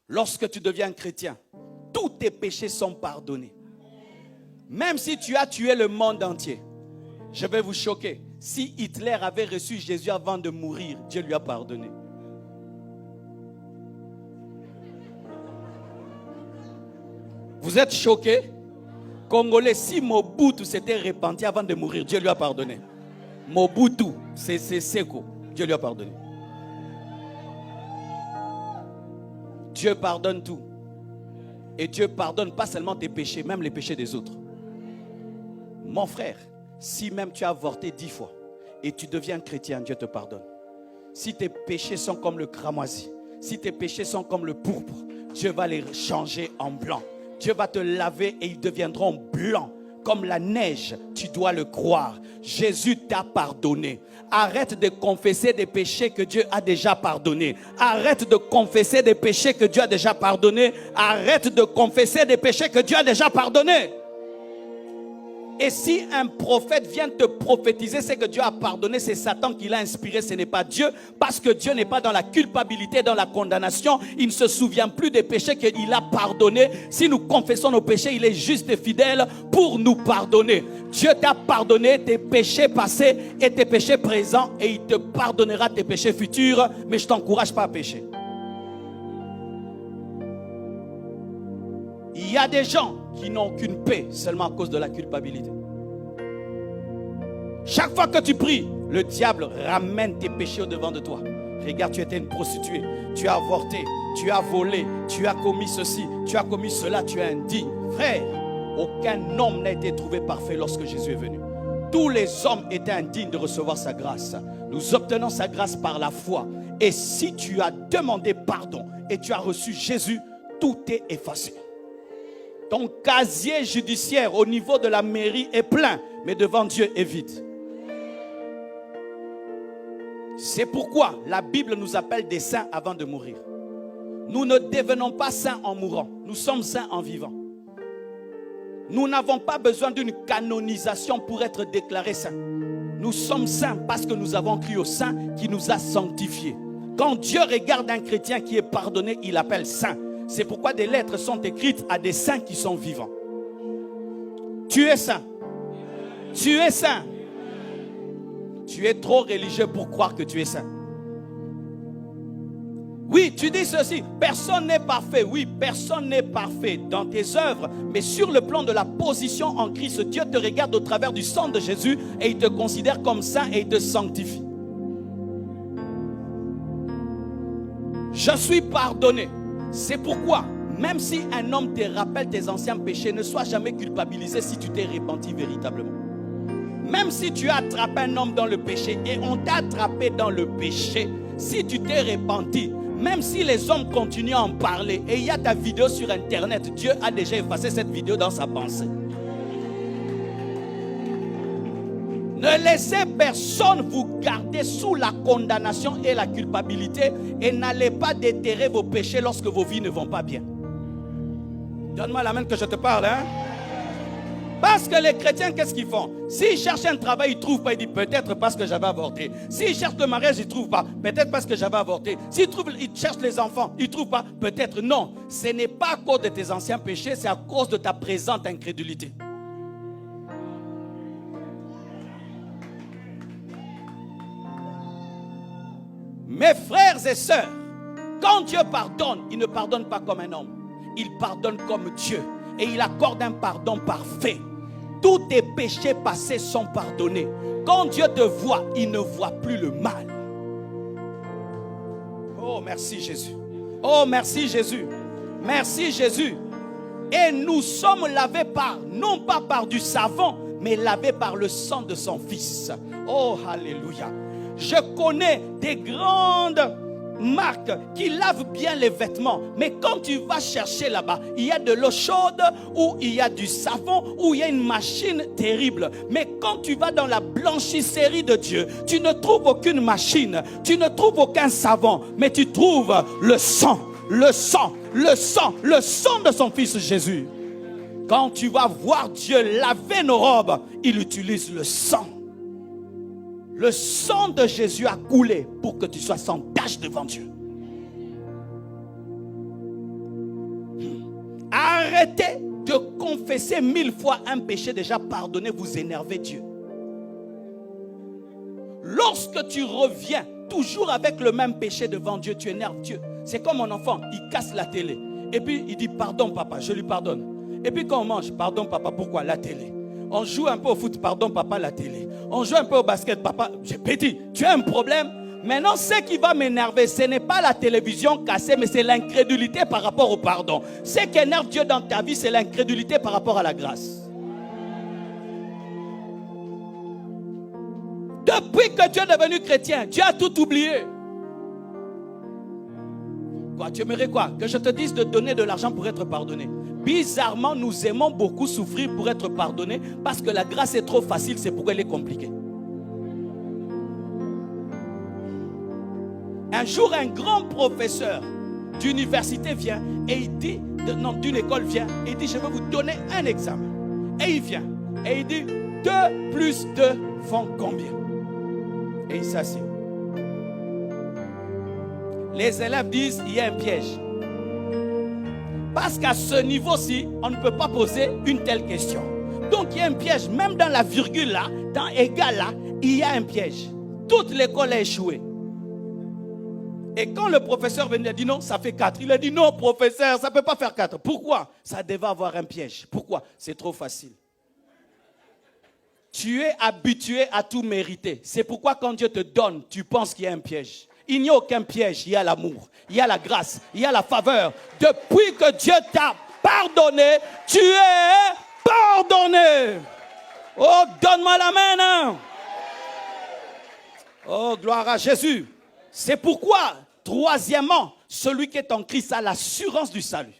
lorsque tu deviens chrétien, tous tes péchés sont pardonnés. Même si tu as tué le monde entier, je vais vous choquer. Si Hitler avait reçu Jésus avant de mourir, Dieu lui a pardonné. Vous êtes choqués? Congolais, si Mobutu s'était repenti avant de mourir, Dieu lui a pardonné. Mobutu, c'est Seko, Dieu lui a pardonné. Dieu pardonne tout. Et Dieu pardonne pas seulement tes péchés, même les péchés des autres. Mon frère, si même tu as avorté 10 fois et tu deviens chrétien, Dieu te pardonne. Si tes péchés sont comme le cramoisi, si tes péchés sont comme le pourpre, Dieu va les changer en blanc. Dieu va te laver et ils deviendront blancs comme la neige. Tu dois le croire. Jésus t'a pardonné. Arrête de confesser des péchés que Dieu a déjà pardonnés. Arrête de confesser des péchés que Dieu a déjà pardonnés. Arrête de confesser des péchés que Dieu a déjà pardonnés. Et si un prophète vient te prophétiser ce que Dieu a pardonné, c'est Satan qui l'a inspiré, ce n'est pas Dieu. Parce que Dieu n'est pas dans la culpabilité, dans la condamnation. Il ne se souvient plus des péchés qu'il a pardonnés. Si nous confessons nos péchés, il est juste et fidèle pour nous pardonner. Dieu t'a pardonné tes péchés passés et tes péchés présents. Et il te pardonnera tes péchés futurs. Mais je ne t'encourage pas à pécher. Il y a des gens qui n'ont aucune paix seulement à cause de la culpabilité. Chaque fois que tu pries, le diable ramène tes péchés au devant de toi. Regarde, tu étais une prostituée, tu as avorté, tu as volé, tu as commis ceci, tu as commis cela, tu es indigne. Frère, aucun homme n'a été trouvé parfait lorsque Jésus est venu. Tous les hommes étaient indignes de recevoir sa grâce. Nous obtenons sa grâce par la foi. Et si tu as demandé pardon et tu as reçu Jésus, tout est effacé. Ton casier judiciaire au niveau de la mairie est plein, mais devant Dieu est vide. C'est pourquoi la Bible nous appelle des saints avant de mourir. Nous ne devenons pas saints en mourant, nous sommes saints en vivant. Nous n'avons pas besoin d'une canonisation pour être déclarés saints. Nous sommes saints parce que nous avons cru au Saint qui nous a sanctifiés. Quand Dieu regarde un chrétien qui est pardonné, il l'appelle saint. C'est pourquoi des lettres sont écrites à des saints qui sont vivants. Tu es saint. Tu es saint. Tu es trop religieux pour croire que tu es saint. Oui, tu dis ceci. Personne n'est parfait. Oui, personne n'est parfait dans tes œuvres. Mais sur le plan de la position en Christ, Dieu te regarde au travers du sang de Jésus et il te considère comme saint et il te sanctifie. Je suis pardonné. C'est pourquoi, même si un homme te rappelle tes anciens péchés, ne sois jamais culpabilisé si tu t'es repenti véritablement. Même si tu as attrapé un homme dans le péché et on t'a attrapé dans le péché, si tu t'es repenti, même si les hommes continuent à en parler et il y a ta vidéo sur internet, Dieu a déjà effacé cette vidéo dans sa pensée. Ne laissez personne vous garder sous la condamnation et la culpabilité et n'allez pas déterrer vos péchés lorsque vos vies ne vont pas bien. Donne-moi la main que je te parle. Parce que les chrétiens, qu'est-ce qu'ils font? S'ils cherchent un travail, ils ne trouvent pas. Ils disent peut-être parce que j'avais avorté. S'ils cherchent le mariage, ils ne trouvent pas. Peut-être parce que j'avais avorté. S'ils cherchent les enfants, ils ne trouvent pas. Peut-être non. Ce n'est pas à cause de tes anciens péchés, c'est à cause de ta présente incrédulité. Mes frères et sœurs, quand Dieu pardonne, il ne pardonne pas comme un homme. Il pardonne comme Dieu. Et il accorde un pardon parfait. Tous tes péchés passés sont pardonnés. Quand Dieu te voit, il ne voit plus le mal. Oh, merci Jésus. Oh, merci Jésus. Merci Jésus. Et nous sommes lavés non pas par du savon, mais lavés par le sang de son Fils. Oh, alléluia. Je connais des grandes marques qui lavent bien les vêtements. Mais quand tu vas chercher là-bas, il y a de l'eau chaude ou il y a du savon ou il y a une machine terrible. Mais quand tu vas dans la blanchisserie de Dieu, tu ne trouves aucune machine, tu ne trouves aucun savon, mais tu trouves le sang, le sang, le sang, le sang de son Fils Jésus. Quand tu vas voir Dieu laver nos robes, il utilise le sang. Le sang de Jésus a coulé pour que tu sois sans tache devant Dieu. Arrêtez de confesser 1000 fois un péché déjà pardonné, vous énervez Dieu. Lorsque tu reviens toujours avec le même péché devant Dieu, tu énerves Dieu. C'est comme mon enfant, il casse la télé. Et puis il dit pardon papa, je lui pardonne. Et puis quand on mange, pardon papa, pourquoi? La télé. On joue un peu au foot, pardon papa, la télé. On joue un peu au basket, papa, j'ai petit, tu as un problème? Maintenant, ce qui va m'énerver, ce n'est pas la télévision cassée, mais c'est l'incrédulité par rapport au pardon. Ce qui énerve Dieu dans ta vie, c'est l'incrédulité par rapport à la grâce. Depuis que tu es devenu chrétien, Dieu a tout oublié. Quoi, tu aimerais quoi? Que je te dise de donner de l'argent pour être pardonné? Bizarrement, nous aimons beaucoup souffrir pour être pardonnés parce que la grâce est trop facile, c'est pourquoi elle est compliquée. Un jour, un grand professeur d'université vient et il dit, non, d'une école vient et il dit, je vais vous donner un examen. Et il vient et il dit, 2 plus 2 font combien? Et il s'assied. Les élèves disent, il y a un piège. Parce qu'à ce niveau-ci, on ne peut pas poser une telle question. Donc il y a un piège. Même dans la virgule là, dans égal là, il y a un piège. Toute l'école a échoué. Et quand le professeur venait, il a dit non, ça fait 4. Il a dit non, professeur, ça ne peut pas faire 4. Pourquoi? Ça devait avoir un piège. Pourquoi? C'est trop facile. Tu es habitué à tout mériter. C'est pourquoi quand Dieu te donne, tu penses qu'il y a un piège. Il n'y a aucun piège. Il y a l'amour, il y a la grâce, il y a la faveur. Depuis que Dieu t'a pardonné, tu es pardonné. Oh, donne-moi la main. Hein? Oh, gloire à Jésus. C'est pourquoi, troisièmement, celui qui est en Christ a l'assurance du salut.